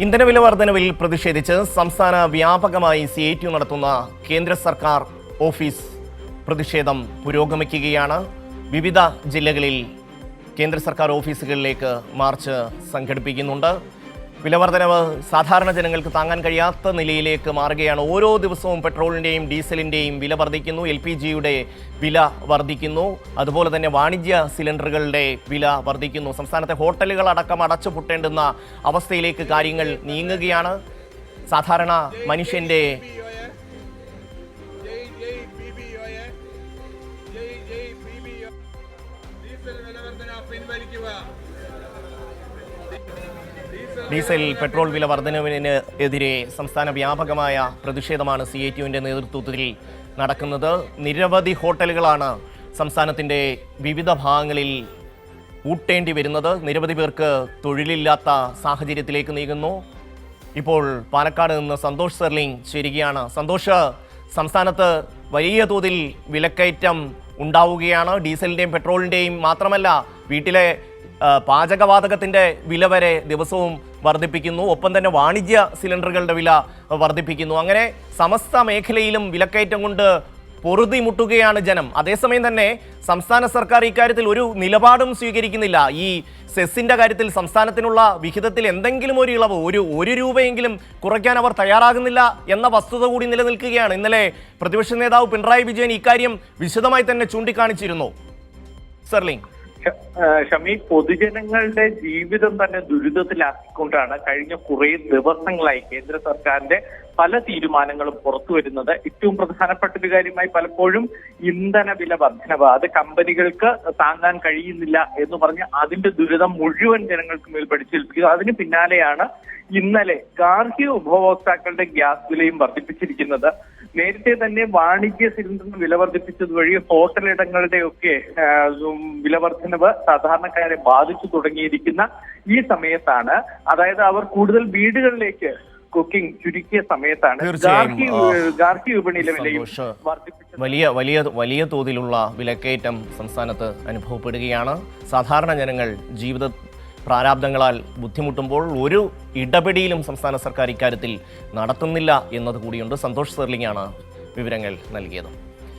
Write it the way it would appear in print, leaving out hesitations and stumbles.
ഇന്ധനവില വർധനവിൽ പ്രതിഷേധിച്ച് സംസ്ഥാന വ്യാപകമായി CITU നടത്തുന്ന കേന്ദ്ര സർക്കാർ ഓഫീസ് പ്രതിഷേധം പുരോഗമിക്കുകയാണ്. വിവിധ ജില്ലകളിൽ കേന്ദ്ര സർക്കാർ ഓഫീസുകളിലേക്ക് മാർച്ച് സംഘടിപ്പിക്കുന്നുണ്ട്. വിലവർധനവ് സാധാരണ ജനങ്ങൾക്ക് താങ്ങാൻ കഴിയാത്ത നിലയിലേക്ക് മാറുകയാണ്. ഓരോ ദിവസവും പെട്രോളിൻ്റെയും ഡീസലിൻ്റെയും വില വർദ്ധിക്കുന്നു, LPGയുടെ വില വർദ്ധിക്കുന്നു, അതുപോലെ തന്നെ വാണിജ്യ സിലിണ്ടറുകളുടെ വില വർദ്ധിക്കുന്നു. സംസ്ഥാനത്തെ ഹോട്ടലുകൾ അടക്കം അടച്ചുപൂട്ടേണ്ടുന്ന അവസ്ഥയിലേക്ക് കാര്യങ്ങൾ നീങ്ങുകയാണ്. സാധാരണ മനുഷ്യൻ്റെ ഡീസൽ പെട്രോൾ വില വർധനവിന് എതിരെ സംസ്ഥാന വ്യാപകമായ പ്രതിഷേധമാണ് CITUവിൻ്റെ നേതൃത്വത്തിൽ നടക്കുന്നത്. നിരവധി ഹോട്ടലുകളാണ് സംസ്ഥാനത്തിൻ്റെ വിവിധ ഭാഗങ്ങളിൽ പൂട്ടേണ്ടി വരുന്നത്. നിരവധി പേർക്ക് തൊഴിലില്ലാത്ത സാഹചര്യത്തിലേക്ക് നീങ്ങുന്നു. ഇപ്പോൾ പാലക്കാട് നിന്ന് സന്തോഷ് സെർലിംഗ് ചേരുകയാണ്. സന്തോഷ്, സംസ്ഥാനത്ത് വലിയ തോതിൽ വിലക്കയറ്റം ഉണ്ടാവുകയാണ്. ഡീസലിൻ്റെയും പെട്രോളിൻ്റെയും മാത്രമല്ല, വീട്ടിലെ പാചകവാതകത്തിൻ്റെ വില വരെ ദിവസവും വർദ്ധിപ്പിക്കുന്നു. ഒപ്പം തന്നെ വാണിജ്യ സിലിണ്ടറുകളുടെ വില വർദ്ധിപ്പിക്കുന്നു. അങ്ങനെ സമസ്ത മേഖലയിലും വിലക്കയറ്റം കൊണ്ട് പൊറുതിമുട്ടുകയാണ് ജനം. അതേസമയം തന്നെ സംസ്ഥാന സർക്കാർ ഇക്കാര്യത്തിൽ ഒരു നിലപാടും സ്വീകരിക്കുന്നില്ല. ഈ സെസ്സിൻ്റെ കാര്യത്തിൽ സംസ്ഥാനത്തിനുള്ള വിഹിതത്തിൽ എന്തെങ്കിലും ഒരു ഇളവ്, ഒരു രൂപയെങ്കിലും കുറയ്ക്കാൻ അവർ തയ്യാറാകുന്നില്ല എന്ന വസ്തുത കൂടി നിലനിൽക്കുകയാണ്. ഇന്നലെ പ്രതിപക്ഷ നേതാവ് പിണറായി വിജയൻ ഇക്കാര്യം വിശദമായി തന്നെ ചൂണ്ടിക്കാണിച്ചിരുന്നു. സെർലിംഗ്, ഷമി, പൊതുജനങ്ങളുടെ ജീവിതം തന്നെ ദുരിതത്തിലാക്കിക്കൊണ്ടാണ് കഴിഞ്ഞ കുറേ ദിവസങ്ങളായി കേന്ദ്ര സർക്കാരിന്റെ പല തീരുമാനങ്ങളും പുറത്തു വരുന്നത്. ഏറ്റവും പ്രധാനപ്പെട്ട ഒരു കാര്യമായി പലപ്പോഴും ഇന്ധന വില വർധനവ്, അത് കമ്പനികൾക്ക് താങ്ങാൻ കഴിയുന്നില്ല എന്ന് പറഞ്ഞ് അതിന്റെ ദുരിതം മുഴുവൻ ജനങ്ങൾക്ക് മേൽ പഠിച്ചേൽപ്പിക്കുന്നു. അതിന് പിന്നാലെയാണ് ഇന്നലെ ഗാർഹിക ഉപഭോക്താക്കളുടെ ഗ്യാസ് വിലയും വർദ്ധിപ്പിച്ചിരിക്കുന്നത്. നേരത്തെ തന്നെ വാണിജ്യ സിലിണ്ടറിന് വില വർദ്ധിപ്പിച്ചത് വഴി ഹോട്ടലിടങ്ങളുടെയൊക്കെ വിലവർദ്ധനവ് സാധാരണക്കാരെ ബാധിച്ചു തുടങ്ങിയിരിക്കുന്ന ഈ സമയത്താണ്, അതായത് അവർ കൂടുതൽ വീടുകളിലേക്ക് കുക്കിംഗ് ചുരുക്കിയ സമയത്താണ് ഗാർഹിക വിപണിയിലെ വിലയും വർദ്ധിപ്പിച്ചത്. വലിയ തോതിലുള്ള വിലക്കയറ്റം സംസ്ഥാനത്ത് അനുഭവപ്പെടുകയാണ്. സാധാരണ ജനങ്ങൾ ജീവിത പ്രാരാബ്ദങ്ങളാൽ ബുദ്ധിമുട്ടുമ്പോൾ ഒരു ഇടപെടലും സംസ്ഥാന സർക്കാർ ഇക്കാര്യത്തിൽ നടത്തുന്നില്ല എന്നത് കൂടിയുണ്ട്. സന്തോഷ് സെർലിംഗാണ് വിവരങ്ങൾ നൽകിയത്.